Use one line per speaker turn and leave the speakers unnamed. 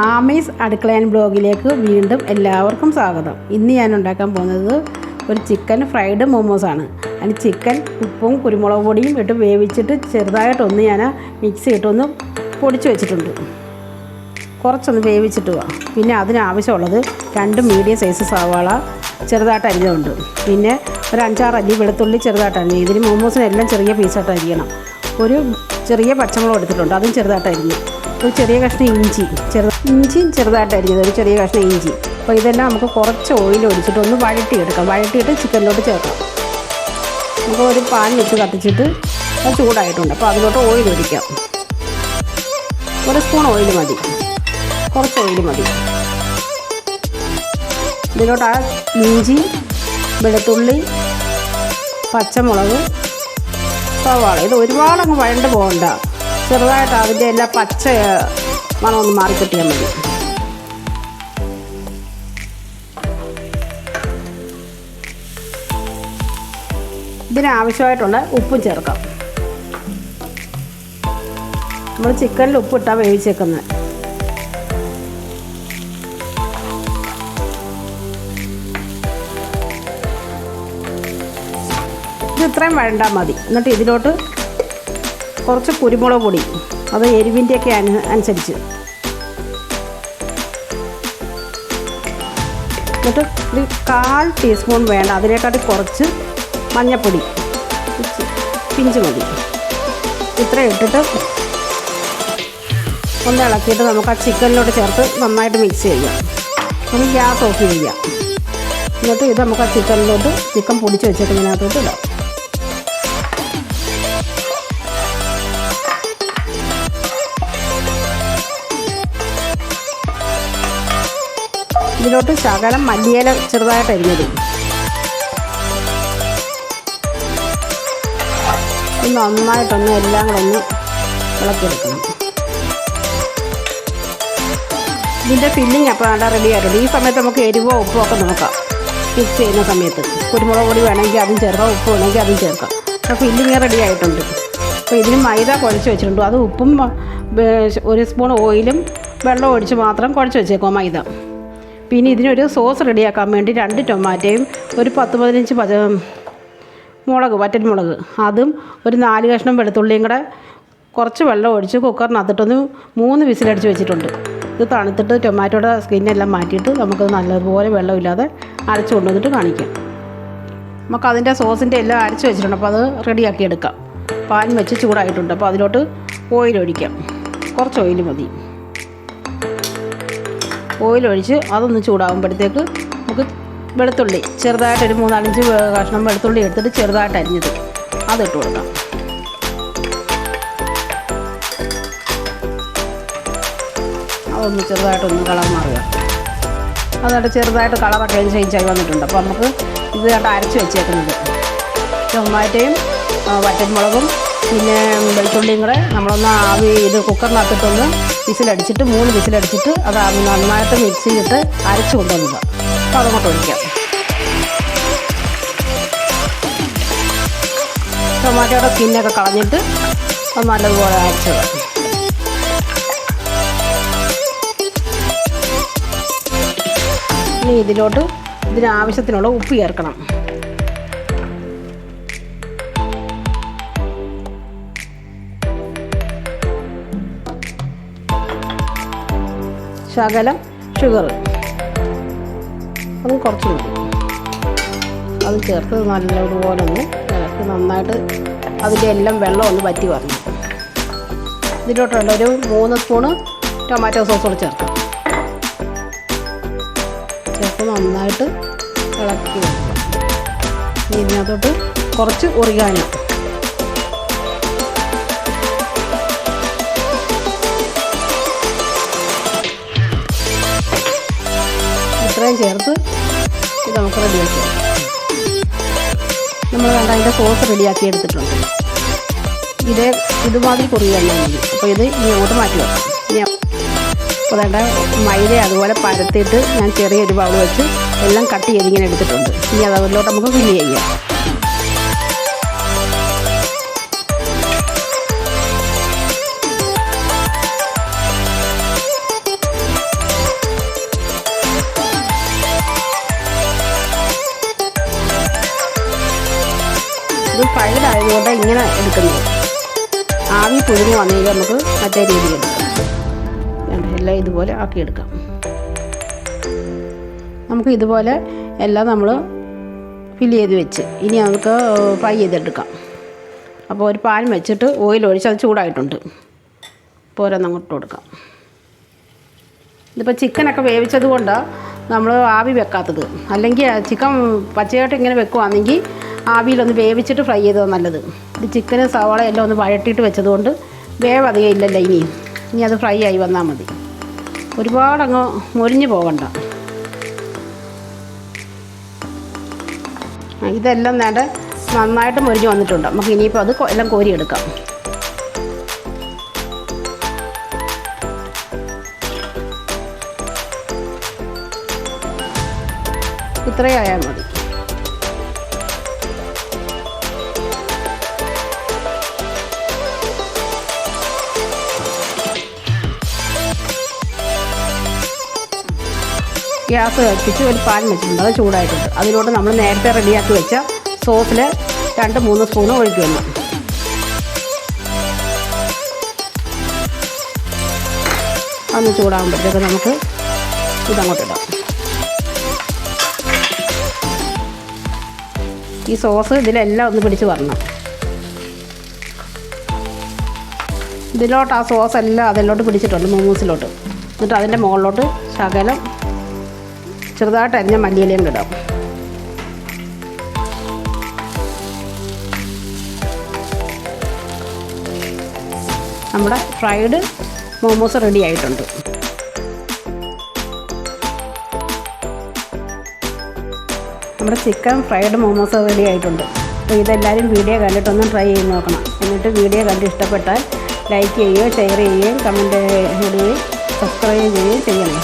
ആമീസ് അടുക്കള ആൻഡ് ബ്ലോഗിലേക്ക് വീണ്ടും എല്ലാവർക്കും സ്വാഗതം. ഇന്ന് ഞാൻ ഉണ്ടാക്കാൻ പോകുന്നത് ഒരു ചിക്കൻ ഫ്രൈഡ് മോമോസാണ്. അതിന് ചിക്കൻ ഉപ്പും കുരുമുളക് പൊടിയും ഇട്ട് വേവിച്ചിട്ട് ചെറുതായിട്ടൊന്ന് ഞാൻ മിക്സ് ചെയ്തിട്ടൊന്ന് പൊടിച്ച് വെച്ചിട്ടുണ്ട്. കുറച്ചൊന്ന് വേവിച്ചിട്ട് പോവാം. പിന്നെ അതിനാവശ്യമുള്ളത് 2 മീഡിയം സൈസ് സവാള ചെറുതായിട്ട് അരിഞ്ഞുണ്ട്. പിന്നെ ഒരു 5-6 അല്ലി വെളുത്തുള്ളി ചെറുതായിട്ട് അരിഞ്ഞു. ഇതിന് മോമോസിനെല്ലാം ചെറിയ പീസായിട്ട് അരിയണം. ഒരു ചെറിയ പച്ചമുളക് എടുത്തിട്ടുണ്ട്, അതും ചെറുതായിട്ട് അരിഞ്ഞു. ഒരു ചെറിയ കഷ്ണം ഇഞ്ചിയും ചെറുതായിട്ട് അരിഞ്ഞത്, ഒരു ചെറിയ കഷ്ണം ഇഞ്ചി. അപ്പോൾ ഇതെല്ലാം നമുക്ക് കുറച്ച് ഓയിൽ ഒഴിച്ചിട്ട് ഒന്ന് വഴട്ടിയെടുക്കാം. വഴട്ടിയിട്ട് ചിക്കനിലോട്ട് ചേർക്കാം. നമുക്ക് ഒരു പാൻ വെച്ച് കത്തിച്ചിട്ട് അത് ചൂടായിട്ടുണ്ട്. അപ്പോൾ അതിലോട്ട് ഓയിൽ ഒഴിക്കാം. 1 സ്പൂൺ ഓയിൽ മതി, കുറച്ച് ഓയിൽ മതി. ഇതിലോട്ട് ആ ഇഞ്ചി, വെളുത്തുള്ളി, പച്ചമുളക്, സവാള ഇത് ഒരുപാടങ്ങ് വഴണ്ട് പോകണ്ട. ചെറുതായിട്ട് അതിൻ്റെ എല്ലാ പച്ച മണമൊന്ന് മാറിക്കിട്ടിയാൽ മതി. ഇതിനാവശ്യമായിട്ടുള്ള ഉപ്പും ചേർക്കാം. നമ്മൾ ചിക്കനിൽ ഉപ്പിട്ടാണ് വേവിച്ചേക്കുന്നത്. ഇത് ഇത്രയും വഴണ്ടാൽ മതി. എന്നിട്ട് ഇതിലോട്ട് കുറച്ച് കുരുമുളക് പൊടി, അത് എരിവിൻ്റെയൊക്കെ അനുസരിച്ച്. എന്നിട്ട് ഒരു 1/4 ടീസ്പൂൺ വേണ്ട, അതിനെക്കാട്ടി കുറച്ച് മഞ്ഞൾപ്പൊടി, പിഞ്ച് മതി. ഇത്രയും ഇട്ടിട്ട് ഒന്ന് ഇളക്കിയിട്ട് നമുക്ക് ആ ചിക്കനിലോട്ട് ചേർത്ത് നന്നായിട്ട് മിക്സ് ചെയ്യാം. നമുക്ക് ഗ്യാസ് ഓഫ് ചെയ്യാം. എന്നിട്ട് ഇത് നമുക്ക് ആ ചിക്കൻ പൊടിച്ച് വെച്ചേക്കുന്നതിനകത്തോട്ട് ഇടാം. ഇതിലോട്ട് ശകലം മല്ലിയില ചെറുതായിട്ട് അരിഞ്ഞത്. നന്നായിട്ടൊന്ന് എല്ലാം കൂടെ ഒന്ന് ഇളക്കിയെടുക്കണം. ഇതിൻ്റെ ഫില്ലിങ് അപ്പോൾ വേണ്ട റെഡി ആയിട്ടുണ്ട്. ഈ സമയത്ത് നമുക്ക് എരിവോ ഉപ്പോ ഒക്കെ നോക്കാം. മിക്സ് ചെയ്യുന്ന സമയത്ത് കുരുമുളക് പൊടി വേണമെങ്കിൽ അതും ചേർക്കാം, ഉപ്പ് വേണമെങ്കിൽ അതും ചേർക്കാം. അപ്പോൾ ഫില്ലിങ് റെഡി ആയിട്ടുണ്ട്. അപ്പോൾ ഇതിന് മൈദ കുഴച്ച് വെച്ചിട്ടുണ്ട്. അത് ഉപ്പും 1 സ്പൂൺ ഓയിലും വെള്ളം ഒഴിച്ച് മാത്രം കുഴച്ച് വെച്ചേക്കാം മൈദ. പിന്നെ ഇതിനൊരു സോസ് റെഡിയാക്കാൻ വേണ്ടി 2 ടൊമാറ്റോയും ഒരു 10-15 മുളക്, വറ്റൽമുളക്, അതും ഒരു 4 കഷ്ണം വെളുത്തുള്ളിയും കൂടെ കുറച്ച് വെള്ളം ഒഴിച്ച് കുക്കറിനകത്തിട്ടൊന്ന് 3 വിസിലടിച്ച് വെച്ചിട്ടുണ്ട്. ഇത് തണുത്തിട്ട് ടൊമാറ്റോയുടെ സ്കിന്നെല്ലാം മാറ്റിയിട്ട് നമുക്കത് നല്ലതുപോലെ വെള്ളമില്ലാതെ അരച്ച് കൊണ്ടുവന്നിട്ട് കാണിക്കാം. നമുക്കതിൻ്റെ സോസിൻ്റെ എല്ലാം അരച്ച് വെച്ചിട്ടുണ്ട്. അപ്പോൾ അത് റെഡിയാക്കി എടുക്കാം. പാൻ വെച്ച് ചൂടായിട്ടുണ്ട്. അപ്പോൾ അതിലോട്ട് ഓയിൽ ഒഴിക്കാം. കുറച്ച് ഓയിൽ മതി. ഓയിലൊഴിച്ച് അതൊന്ന് ചൂടാകുമ്പോഴത്തേക്ക് നമുക്ക് വെളുത്തുള്ളി ചെറുതായിട്ടൊരു 3-4 കഷ്ണം വെളുത്തുള്ളി എടുത്തിട്ട് ചെറുതായിട്ട് അരിഞ്ഞത് അതിട്ട് കൊടുക്കാം. അതൊന്ന് ചെറുതായിട്ടൊന്ന് കളർ മാറുക. അതുകൊണ്ട് ചെറുതായിട്ട് കളറൊക്കെ ചേഞ്ചായി വന്നിട്ടുണ്ട്. അപ്പോൾ നമുക്ക് ഇത് കണ്ട് അരച്ച് വെച്ചേക്കുന്നത് ടൊമാറ്റോയും വറ്റൽമുളകും പിന്നെ വെളുത്തുള്ളിയും കൂടെ നമ്മളൊന്ന് ഇത് കുക്കറിനകത്തിട്ടൊന്ന് വിസിലടിച്ചിട്ട് 3 വിസിലടിച്ചിട്ട് അത് നന്നായിട്ട് മിക്സ് ചെയ്തിട്ട് അരച്ച് കൊണ്ടുവന്നത്. അപ്പോൾ അതങ്ങോട്ട് ഒഴിക്കാം. ടൊമാറ്റോയുടെ സ്കിന്നൊക്കെ കളഞ്ഞിട്ട് അത് നല്ലതുപോലെ അരച്ചത്. ഇനി ഇതിലോട്ട് ഇതിനാവശ്യത്തിനുള്ള ഉപ്പ് ചേർക്കണം. ശകലം ഷുഗർ, അതും കുറച്ച് മതി. അത് ചേർത്ത് നല്ലതുപോലെ ഒന്ന് ഇളക്കി നന്നായിട്ട് അതിൻ്റെ എല്ലാം വെള്ളം ഒന്ന് വറ്റി വരണം. ഇതിലോട്ടുള്ള ഒരു 3 സ്പൂണ് ടൊമാറ്റോ സോസ് കൂടെ ചേർക്കാം. ചേർത്ത് നന്നായിട്ട് ഇളക്കി വെക്കണം. ഇതിനകത്തോട്ട് കുറച്ച് ഒറിഗാനോ, ഇത്രയും ചേർത്ത് ഇത് നമുക്ക് റെഡിയാക്കി. നമ്മൾ വേണ്ട അതിൻ്റെ സോസ് റെഡിയാക്കി എടുത്തിട്ടുണ്ട്. ഇതുമാതിരി കുറുകിയാൽ മതി. അപ്പോൾ ഇത് ഇനി അങ്ങോട്ട് മാറ്റി വെക്കാം. അപ്പോൾ വേണ്ട മൈദ അതുപോലെ പരത്തിയിട്ട് ഞാൻ ചെറിയൊരു ബൗൾ വെച്ച് എല്ലാം കട്ട് ചെയ്തിങ്ങനെ എടുത്തിട്ടുണ്ട്. ഇനി അതിലോട്ട് നമുക്ക് ഫില്ല് ചെയ്യാം. ഇങ്ങനെ എടുക്കുന്നത്. ആവി പുഴുങ്ങി വന്നെങ്കിൽ നമുക്ക് മറ്റേ രീതിയിൽ എടുക്കാം. എല്ലാം ഇതുപോലെ ആക്കിയെടുക്കാം. നമുക്ക് ഇതുപോലെ എല്ലാം നമ്മൾ ഫില്ല് ചെയ്ത് വെച്ച് ഇനി നമുക്ക് ഫ്രൈ ചെയ്തെടുക്കാം. അപ്പോൾ ഒരു പാൻ വെച്ചിട്ട് ഓയിൽ ഒഴിച്ച് അത് ചൂടായിട്ടുണ്ട്. ഇപ്പോൾ ഓരോന്നങ്ങോട്ട് കൊടുക്കാം. ഇതിപ്പോൾ ചിക്കനൊക്കെ വേവിച്ചത് കൊണ്ടാണ് നമ്മൾ ആവി വെക്കാത്തത്. അല്ലെങ്കിൽ ചിക്കൻ പച്ചയായിട്ട് ഇങ്ങനെ വെക്കുവാണെങ്കിൽ ആവിയിലൊന്ന് വേവിച്ചിട്ട് ഫ്രൈ ചെയ്തത് നല്ലത്. ഇത് ചിക്കനും സവാള എല്ലാം ഒന്ന് വഴട്ടിയിട്ട് വെച്ചതുകൊണ്ട് വേവ് അധികം ഇല്ലല്ലോ. ഇനി അത് ഫ്രൈ ആയി വന്നാൽ മതി. ഒരുപാടങ്ങ് മൊരിഞ്ഞ് പോകണ്ട. ഇതെല്ലാം നേരെ നന്നായിട്ട് മൊരിഞ്ഞ് വന്നിട്ടുണ്ട്. നമുക്ക് ഇനിയിപ്പോൾ അത് എല്ലാം കോരിയെടുക്കാം. ഇത്രയായാൽ മതി. ഗ്യാസ് കത്തിച്ച് ഒരു പാൻ വെച്ചിട്ടുണ്ട്. അത് ചൂടായിട്ടുണ്ട്. അതിലോട്ട് നമ്മൾ നേരത്തെ റെഡിയാക്കി വെച്ച സോസിൽ 2-3 സ്പൂൺ ഒഴിക്കുന്നു. അതൊന്ന് ചൂടാകുമ്പോഴത്തേക്ക് നമുക്ക് ഇതങ്ങോട്ടിടാം. ഈ സോസ് ഇതിലെല്ലാം ഒന്ന് പിടിച്ച് വരണം. ഇതിലോട്ട് ആ സോസ് എല്ലാം അതിലോട്ട് പിടിച്ചിട്ടുണ്ട് മോമോസിലോട്ട്. എന്നിട്ട് അതിൻ്റെ മുകളിലോട്ട് ശകലം ചെറുതായിട്ട് അരിഞ്ഞ മല്ലിയിലയും ഇടാം. നമ്മുടെ ഫ്രൈഡ് മോമോസ് റെഡി ആയിട്ടുണ്ട്. നമ്മുടെ ചിക്കൻ ഫ്രൈഡ് മോമോസ് റെഡി ആയിട്ടുണ്ട്. അപ്പോൾ ഇതെല്ലാവരും വീഡിയോ കണ്ടിട്ടൊന്ന് ട്രൈ ചെയ്ത് നോക്കണം. എന്നിട്ട് വീഡിയോ കണ്ട് ഇഷ്ടപ്പെട്ടാൽ ലൈക്ക് ചെയ്യുകയോ ഷെയർ ചെയ്യുകയും കമൻറ്റ് ഇടുകയും സബ്സ്ക്രൈബ് ചെയ്യുകയും ചെയ്യണം.